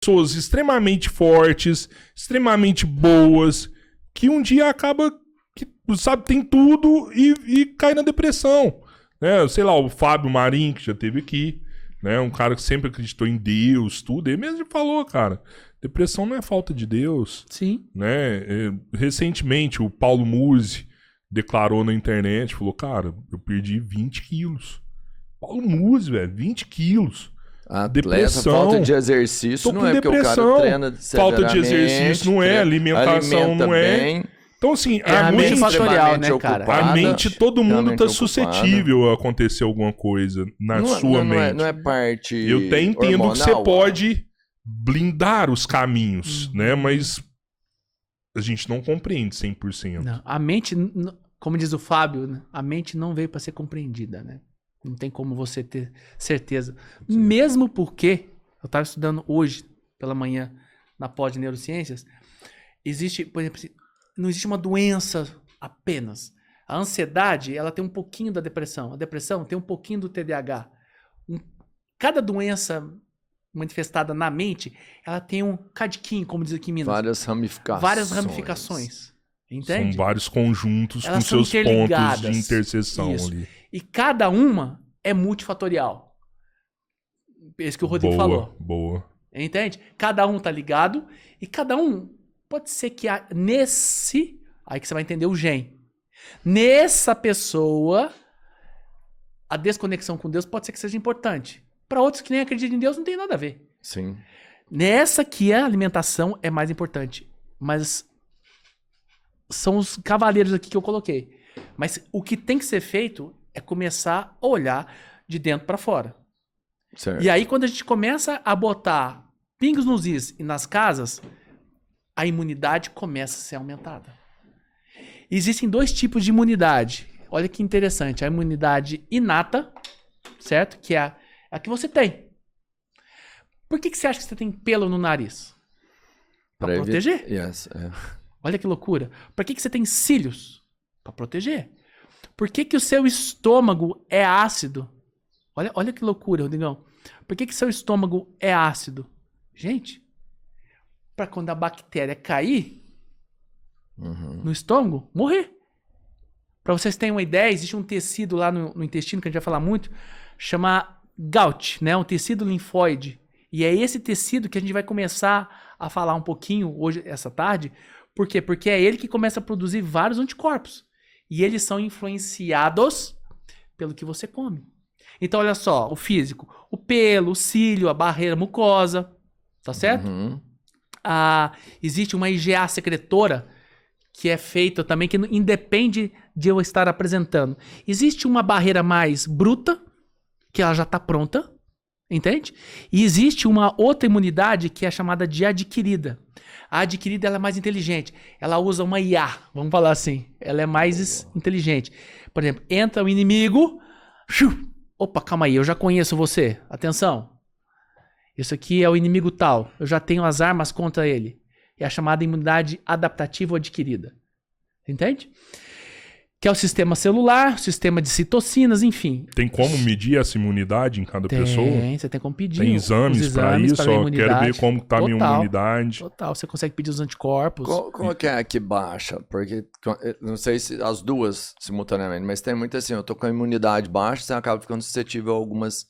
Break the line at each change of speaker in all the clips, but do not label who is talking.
pessoas extremamente fortes, extremamente boas, que um dia acaba, que, sabe, tem tudo e cai na depressão. Né? Sei lá, o Fábio Marim, que já esteve aqui, né? Um cara que sempre acreditou em Deus, tudo. Ele mesmo falou, cara, depressão não é falta de Deus.
Sim.
Né? Recentemente, o Paulo Musi declarou na internet, falou, cara, eu perdi 20 quilos. Paulo Musi, velho, 20 quilos. Depressão.
Falta de exercício não é porque o cara treina
falta de exercício não é, alimentação não é.
Bem,
então, assim,
a mente fatorial, né, cara?
A mente, todo mundo tá suscetível a acontecer alguma coisa na sua mente.
Não é parte
eu até entendo
hormonal,
que você pode blindar os caminhos, né? Mas a gente não compreende 100%.
Não, a mente, como diz o Fábio, né? A mente não veio para ser compreendida, né? Não tem como você ter certeza. Sim. Mesmo porque, eu estava estudando hoje, pela manhã, na pós de neurociências, existe, por exemplo, não existe uma doença apenas. A ansiedade, ela tem um pouquinho da depressão. A depressão tem um pouquinho do TDAH. Cada doença manifestada na mente, ela tem um cadiquinho, como diz aqui em Minas.
Várias
ramificações. Entende?
São vários conjuntos elas com seus pontos de interseção ali.
E cada uma é multifatorial. Esse que o Rodrigo falou.
Boa.
Entende? Cada um tá ligado e cada um pode ser que nesse... Aí que você vai entender o gen. Nessa pessoa, a desconexão com Deus pode ser que seja importante. Para outros que nem acreditam em Deus, não tem nada a ver.
Sim.
Nessa que a alimentação é mais importante. Mas são os cavaleiros aqui que eu coloquei. Mas o que tem que ser feito é começar a olhar de dentro para fora.
Certo.
E aí, quando a gente começa a botar pingos nos is e nas casas, a imunidade começa a ser aumentada. Existem dois tipos de imunidade. Olha que interessante. A imunidade inata, certo? Que é a que você tem. Por que você acha que você tem pelo no nariz? Para proteger.
Yes.
Olha que loucura. Por que você tem cílios? Para proteger. Por que o seu estômago é ácido? Olha que loucura, Rodrigão. Por que seu estômago é ácido? Gente, para quando a bactéria cair no estômago, morrer. Para vocês terem uma ideia, existe um tecido lá no intestino, que a gente vai falar muito, chama Gout, né? Um tecido linfóide. E é esse tecido que a gente vai começar a falar um pouquinho hoje, essa tarde. Por quê? Porque é ele que começa a produzir vários anticorpos. E eles são influenciados pelo que você come. Então, olha só, o físico. O pelo, o cílio, a barreira mucosa. Tá certo? Existe uma IgA secretora que é feita também, que independe de eu estar apresentando. Existe uma barreira mais bruta, que ela já está pronta. Entende? E existe uma outra imunidade que é chamada de adquirida. A adquirida ela é mais inteligente. Ela usa uma IA, vamos falar assim. Ela é mais inteligente. Por exemplo, entra o inimigo. Opa, calma aí, eu já conheço você. Atenção. Isso aqui é o inimigo tal. Eu já tenho as armas contra ele. É a chamada imunidade adaptativa ou adquirida. Entende? Que é o sistema celular, o sistema de citocinas, enfim.
Tem como medir essa imunidade em cada pessoa?
Tem, você tem como pedir.
Tem exames para isso? Eu quero ver como está a minha imunidade.
Total, você consegue pedir os anticorpos.
Qual que é a que baixa? Porque, não sei se as duas simultaneamente, mas tem muito assim, eu tô com a imunidade baixa, você acaba ficando suscetível a algumas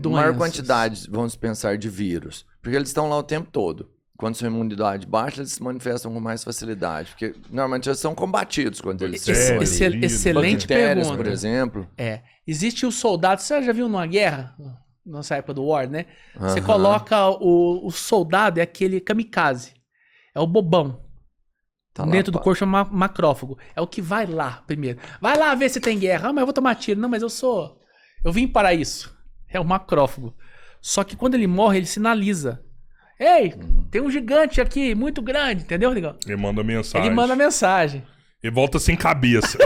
maior quantidade, vamos pensar, de vírus. Porque eles estão lá o tempo todo. Quando sua imunidade baixa, eles se manifestam com mais facilidade. Porque normalmente eles são combatidos quando eles
excelente pergunta.
Por exemplo.
Existe o soldado, você já viu numa guerra, nossa época do War, né? Você coloca o soldado, é aquele kamikaze. É o bobão. Tá dentro do corpo chama macrófago. É o que vai lá primeiro. Vai lá ver se tem guerra. Ah, mas eu vou tomar tiro. Não, mas eu vim para isso. É o macrófago. Só que quando ele morre, ele sinaliza. Ei, tem um gigante aqui, muito grande, entendeu, Rodrigão?
Ele manda mensagem. Ele volta sem cabeça.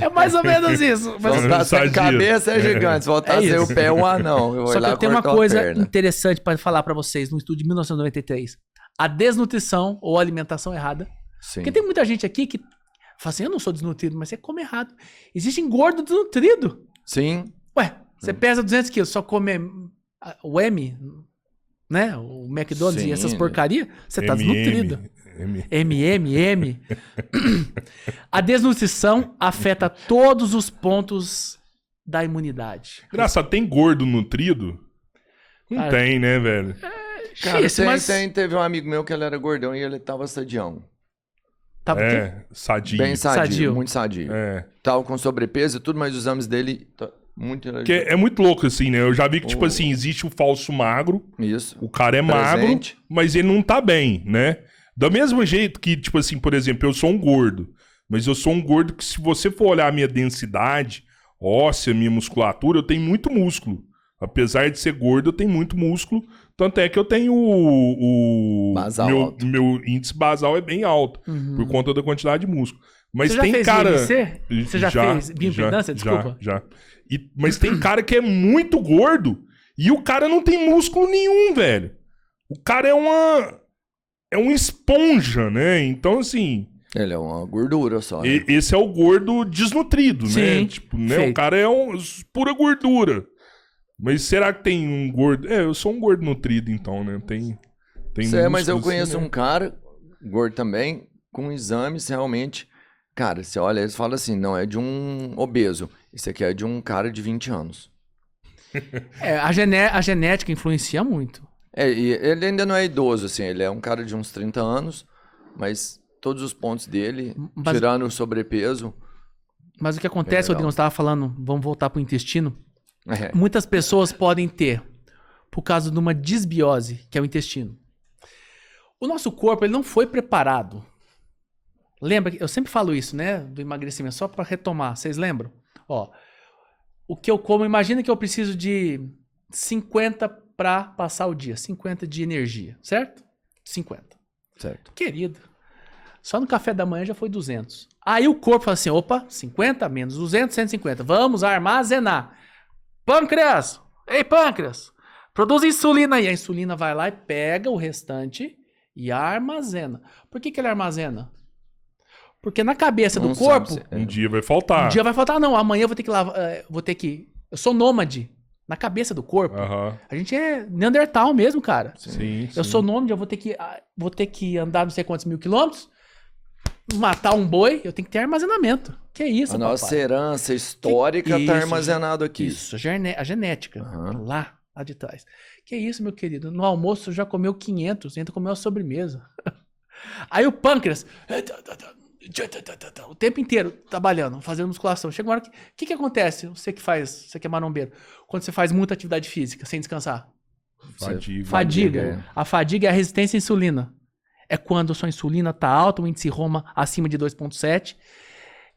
É mais ou menos isso.
Voltar sem cabeça é gigante, se voltar sem o pé é um anão.
Só que eu tenho uma coisa interessante para falar para vocês, no estudo de 1993. A desnutrição ou alimentação errada.
Sim.
Porque tem muita gente aqui que fala assim, eu não sou desnutrido, mas você come errado. Existe gordo desnutrido.
Sim.
Ué, você pesa 200 quilos, só come o M... né? O McDonald's
Sim,
e essas
né?
porcarias, você tá desnutrido.
M.
A desnutrição afeta todos os pontos da imunidade.
Engraçado, tem gordo nutrido? Não
Cara,
tem, né, velho?
Cara,
Difícil, mas
teve um amigo meu que ele era gordão e ele tava sadião.
tava o quê?
É, sadio.
Bem sadio,
Sadio.
muito sadio.
É.
Tava com sobrepeso e tudo, mas os exames dele muito...
Que é muito louco, assim, né? Eu já vi que, tipo assim, existe o falso magro,
Isso.
o cara é magro,
Presente.
mas ele não tá bem, né? Do mesmo jeito que, tipo assim, por exemplo, eu sou um gordo, mas eu sou um gordo que, se você for olhar a minha densidade óssea, minha musculatura, eu tenho muito músculo. Apesar de ser gordo, eu tenho muito músculo. Tanto é que eu tenho
Basal alto.
meu índice basal é bem alto, por conta da quantidade de músculo. Mas
Você já
tem
fez
cara...
IMC? Você já fez bioimpedância? Desculpa.
Já. Mas tem cara que é muito gordo e o cara não tem músculo nenhum, velho. O cara é uma esponja, né? Então, assim...
Ele é uma gordura só. Né?
Esse é o gordo desnutrido, né?
Sim,
Tipo, né?
feito.
O cara é pura gordura. Mas será que tem um gordo... eu sou um gordo nutrido, então, né? Tem
Mas eu
músculo,
conheço
assim,
um cara, gordo também, com exames realmente... Cara, você olha, eles falam assim, não é de um obeso. Esse aqui é de um cara de 20 anos.
A genética influencia muito.
E ele ainda não é idoso, assim, ele é um cara de uns 30 anos, mas todos os pontos dele,
Mas-
tirando o sobrepeso...
Mas o que acontece,
legal.
Rodrigo, você estava falando, vamos voltar pro intestino.
É.
Muitas pessoas podem ter, por causa de uma disbiose, que é o intestino. O nosso corpo, ele não foi preparado. Lembra, eu sempre falo isso, né, do emagrecimento, só para retomar, vocês lembram? Ó, o que eu como, imagina que eu preciso de 50 para passar o dia, 50 de energia, certo? 50.
Certo.
Querido, só no café da manhã já foi 200. Aí o corpo fala assim, opa, 50 menos 200, 150, vamos armazenar. Pâncreas, ei pâncreas, produz insulina aí. A insulina vai lá e pega o restante e armazena. Por que ele armazena? Porque na cabeça do
Não
corpo,
sabe se-
Um dia vai faltar.
um dia vai faltar, não, amanhã eu vou ter que lavar, eu sou nômade. Na cabeça do corpo,
Aham.
a gente é Neandertal mesmo, cara.
Sim,
Eu sou nômade, eu vou ter que andar não sei quantos mil quilômetros, matar um boi, eu tenho que ter armazenamento. Que isso,
A
papai?
nossa herança histórica
Que
tá
isso,
armazenado aqui.
Isso, a genética,
Aham.
lá de trás. Que isso, meu querido? No almoço já comeu 500, ainda comeu a sobremesa. Aí o pâncreas, o tempo inteiro trabalhando, fazendo musculação. Chega uma hora que acontece? Você que é marombeiro, quando você faz muita atividade física sem descansar?
Fadiga.
Fadiga. A fadiga é a resistência à insulina. É quando a sua insulina tá alta, o índice Roma acima de 2,7.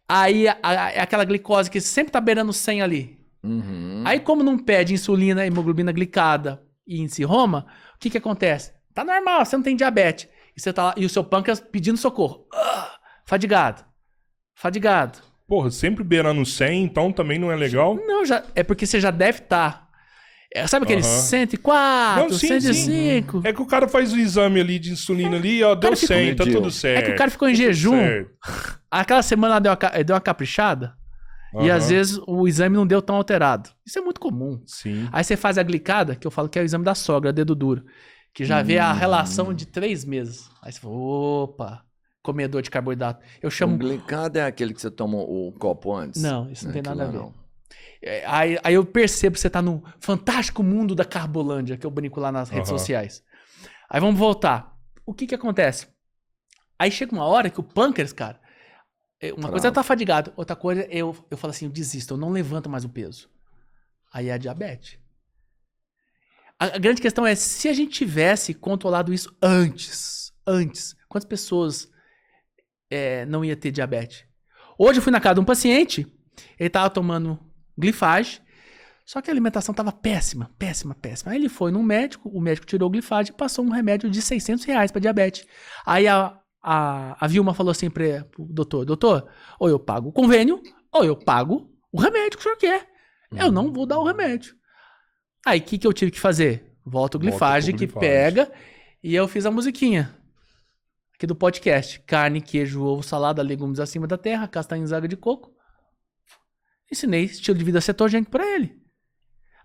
Aí é aquela glicose que sempre tá beirando 100 ali.
Uhum.
Aí como não pede insulina, hemoglobina glicada e índice Roma, o que acontece? Tá normal, você não tem diabetes. E, você tá lá, e o seu pâncreas pedindo socorro. Fadigado.
Porra, sempre beirando 100, então também não é legal?
Não, é porque você já deve estar. Sabe aquele
Aham.
104,
Não, sim,
105?
É que o cara faz o exame ali de insulina ali, ó, deu
cara ficou
100, tá
mediu.
tudo certo.
É que o cara ficou em jejum.
Certo.
Aquela semana ela deu uma caprichada. E
Aham.
às vezes o exame não deu tão alterado. Isso é muito comum.
Sim.
Aí você faz a glicada, que eu falo que é o exame da sogra, dedo duro. Que já vê a relação de 3 meses. Aí você fala, opa, comedor de carboidrato. Eu
O
chamo...
glicado é aquele que você toma o copo antes?
Não, isso não tem nada a ver.
Não.
Aí eu percebo que você tá no fantástico mundo da Carbolândia, que eu brinco lá nas redes
Aham.
sociais. Aí vamos voltar. O que acontece? Aí chega uma hora que o pâncreas, cara, uma coisa é estar fadigado, outra coisa eu falo assim, eu desisto, eu não levanto mais o peso. Aí é a diabetes. A grande questão é, se a gente tivesse controlado isso antes, quantas pessoas não ia ter diabetes? Hoje eu fui na casa de um paciente, ele tava tomando glifage, só que a alimentação tava péssima. Aí ele foi num médico, o médico tirou o glifage e passou um remédio de R$600 para diabetes. Aí a Vilma falou assim pro doutor, ou eu pago o convênio, ou eu pago o remédio que o senhor quer. Eu não vou dar o remédio. Aí o que eu tive que fazer? Volta o glifage que pega e eu fiz a musiquinha aqui do podcast. Carne, queijo, ovo, salada, legumes acima da terra, castanhas, água de coco. Ensinei estilo de vida cetogênico pra ele.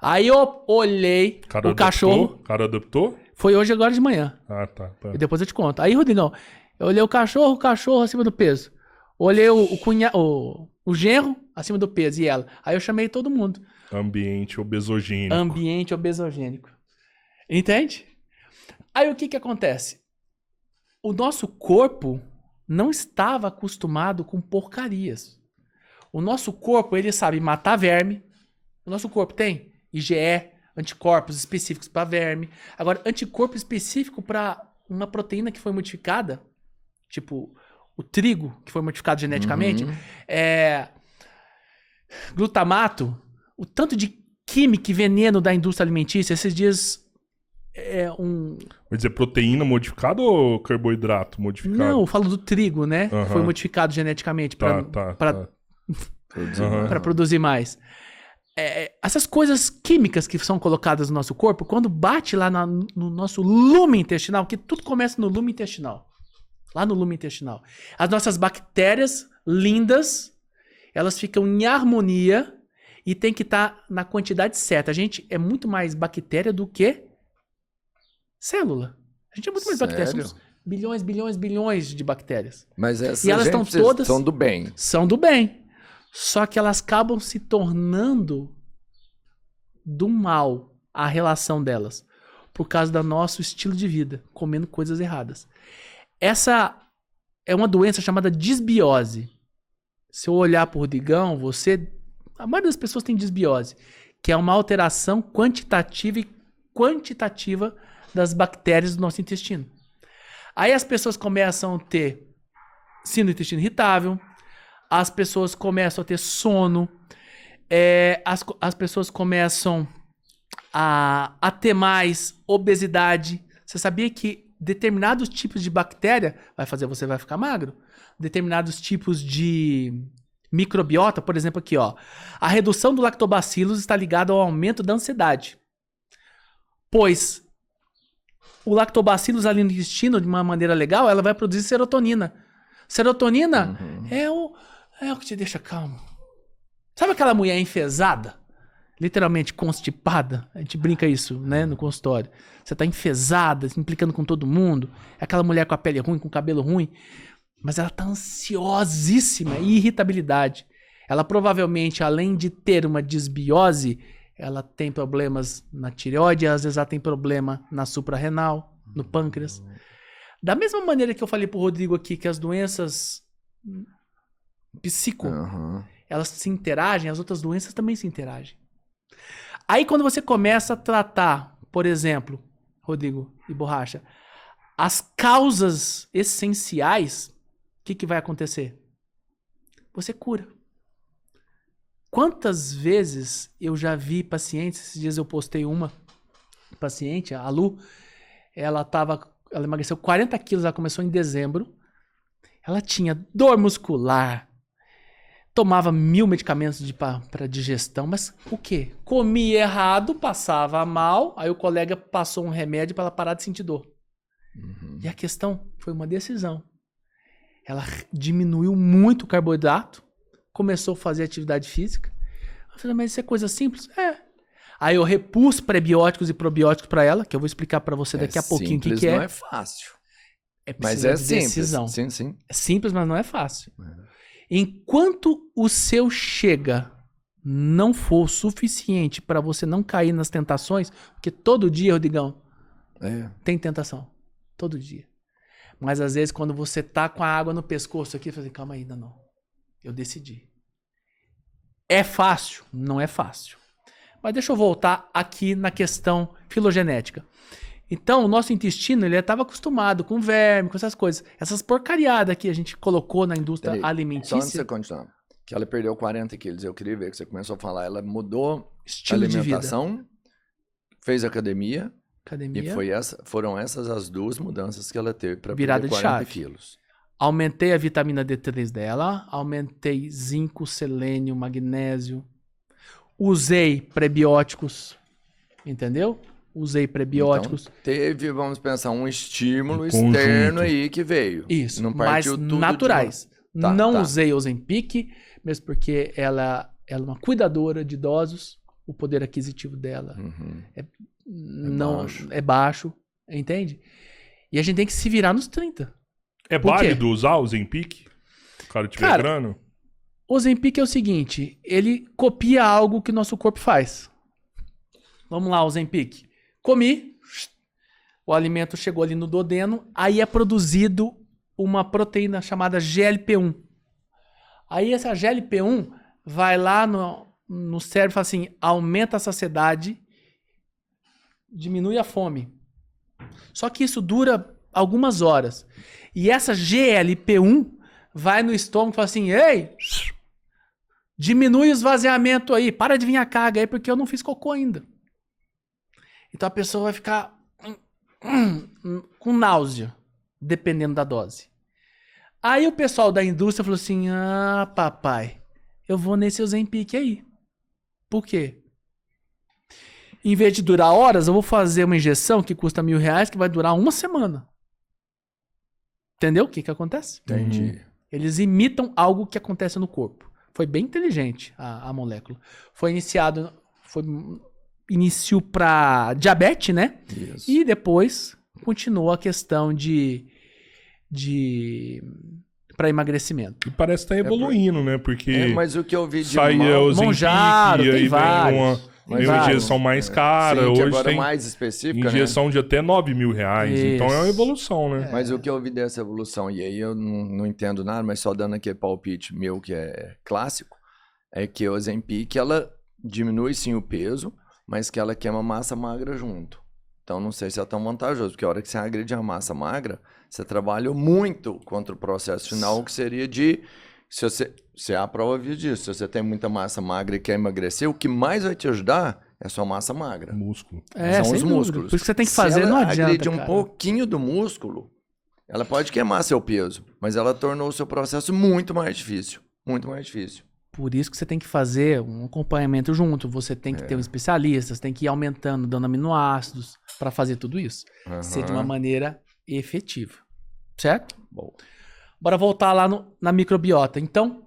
Aí eu olhei o cachorro.
O cara adaptou?
Foi hoje, agora de manhã.
Ah, tá.
E depois eu te conto. Aí, Rodrigão, eu olhei o cachorro acima do peso. Olhei o genro acima do peso e ela. Aí eu chamei todo mundo.
Ambiente obesogênico.
Ambiente obesogênico. Entende? Aí o que acontece? O nosso corpo não estava acostumado com porcarias. O nosso corpo, ele sabe matar verme. O nosso corpo tem IgE, anticorpos específicos para verme. Agora, anticorpo específico para uma proteína que foi modificada, tipo o trigo, que foi modificado geneticamente, glutamato, o tanto de química e veneno da indústria alimentícia, esses dias
Vai dizer proteína modificada ou carboidrato modificado?
Não, eu falo do trigo, né? Que foi modificado geneticamente para produzir mais. Essas coisas químicas que são colocadas no nosso corpo, quando bate lá no nosso lume intestinal, que tudo começa no lume intestinal. Lá no lume intestinal. As nossas bactérias lindas, elas ficam em harmonia e tem que estar na quantidade certa. A gente é muito mais bactéria do que célula. A gente é muito mais bactéria. Somos bilhões de bactérias.
Mas essas
e elas estão todas
são do bem.
São do bem. Só que elas acabam se tornando do mal a relação delas. Por causa do nosso estilo de vida. Comendo coisas erradas. Essa é uma doença chamada disbiose. Se eu olhar por Rodrigão, a maioria das pessoas tem disbiose. Que é uma alteração quantitativa e quantitativa das bactérias do nosso intestino. Aí as pessoas começam a ter síndrome do intestino irritável, as pessoas começam a ter sono, as pessoas começam a ter mais obesidade. Você sabia que determinados tipos de bactéria você vai ficar magro? Determinados tipos de microbiota, por exemplo aqui, ó. A redução do lactobacillus está ligada ao aumento da ansiedade. Pois o lactobacillus ali no intestino, de uma maneira legal, ela vai produzir serotonina. Serotonina é o que te deixa calmo. Sabe aquela mulher enfesada? Literalmente constipada? A gente brinca isso, né, no consultório. Você tá enfesada, se implicando com todo mundo. É aquela mulher com a pele ruim, com o cabelo ruim. Mas ela tá ansiosíssima e irritabilidade. Ela provavelmente, além de ter uma disbiose, ela tem problemas na tireoide, às vezes ela tem problema na suprarrenal, no pâncreas. Da mesma maneira que eu falei pro Rodrigo aqui, que as doenças elas se interagem, as outras doenças também se interagem. Aí quando você começa a tratar, por exemplo, Rodrigo e Borracha, as causas essenciais, o que vai acontecer? Você cura. Quantas vezes eu já vi pacientes, esses dias eu postei uma paciente, a Lu, ela emagreceu 40 quilos, ela começou em dezembro, ela tinha dor muscular, tomava 1000 medicamentos para digestão, mas o quê? Comia errado, passava mal, aí o colega passou um remédio para ela parar de sentir dor. E a questão foi uma decisão. Ela diminuiu muito o carboidrato, começou a fazer atividade física. Eu falei, mas isso é coisa simples? Aí eu repus prebióticos e probióticos para ela, que eu vou explicar para você daqui a pouquinho o que é.
Não é fácil.
Mas é simples. Decisão.
Sim.
É simples, mas não é fácil. Enquanto o seu chega não for suficiente para você não cair nas tentações, porque todo dia, Rodrigão, tem tentação. Todo dia. Mas às vezes quando você tá com a água no pescoço aqui, você fala assim, calma aí, ainda não. Eu decidi. É fácil? Não é fácil. Mas deixa eu voltar aqui na questão filogenética. Então, o nosso intestino, ele estava acostumado com verme, com essas coisas. Essas porcariadas que a gente colocou na indústria alimentícia.
Só antes de você continuar. Que ela perdeu 40 quilos. Eu queria ver que você começou a falar. Ela mudou
estilo
alimentação,
de vida.
Fez academia. E foram essas as duas mudanças que ela teve para perder 40 quilos.
Aumentei a vitamina D3 dela, aumentei zinco, selênio, magnésio. Usei prebióticos, entendeu? Usei prebióticos.
Então, teve, vamos pensar, um estímulo externo aí que veio.
Isso,
não partiu
mas
tudo
naturais. Usei Ozempic, mesmo porque ela é uma cuidadora de idosos. O poder aquisitivo dela é baixo. Entende? E a gente tem que se virar nos 30.
É
Por quê?
válido usar o Ozempic? Se o cara tiver
Cara,
grana?
O Ozempic é o seguinte, ele copia algo que o nosso corpo faz. Vamos lá, Ozempic. Comi, o alimento chegou ali no duodeno, aí é produzido uma proteína chamada GLP-1. Aí essa GLP-1 vai lá no cérebro e fala assim, aumenta a saciedade, diminui a fome. Só que isso dura algumas horas. E essa GLP-1 vai no estômago e fala assim, ei, diminui o esvaziamento aí, para de vir a carga aí porque eu não fiz cocô ainda. Então a pessoa vai ficar com náusea, dependendo da dose. Aí o pessoal da indústria falou assim, papai, eu vou nesse Ozempic aí. Por quê? Em vez de durar horas, eu vou fazer uma injeção que custa R$1.000 que vai durar uma semana. Entendeu o que acontece?
Entendi.
Eles imitam algo que acontece no corpo. Foi bem inteligente a molécula. Foi início para diabetes, né?
Isso.
E depois continuou a questão de para emagrecimento.
E parece que tá evoluindo, né? Porque
mas o que eu vi de
sai o
Monjaro,
Ozempic,
tem
aí vem
vários.
uma injeção mais cara.
Sim, que
Hoje
agora
tem
mais específica,
injeção de até R$9.000.
Isso.
Então é uma evolução, né?
Mas o que eu vi dessa evolução, e aí eu não entendo nada, mas só dando aquele palpite meu que é clássico, é que o Ozempic, ela diminui sim o peso, mas que ela queima massa magra junto. Então não sei se é tão vantajoso, porque a hora que você agride a massa magra, você trabalha muito contra o processo final, que seria de... Se há prova disso, se você tem muita massa magra e quer emagrecer, o que mais vai te ajudar é a sua massa magra.
Músculo.
São os músculos.
Por isso que você tem que fazer,
se ela
não adianta,
agride um
cara.
pouquinho do músculo, ela pode queimar seu peso, mas ela tornou o seu processo muito mais difícil. Muito mais difícil.
Por isso que você tem que fazer um acompanhamento junto. Você tem que ter um especialista, você tem que ir aumentando, dando aminoácidos para fazer tudo isso. Ser de uma maneira efetiva. Certo?
Bom.
Bora voltar lá na microbiota. Então,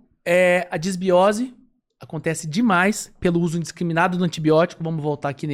a disbiose acontece demais pelo uso indiscriminado do antibiótico. Vamos voltar aqui nele.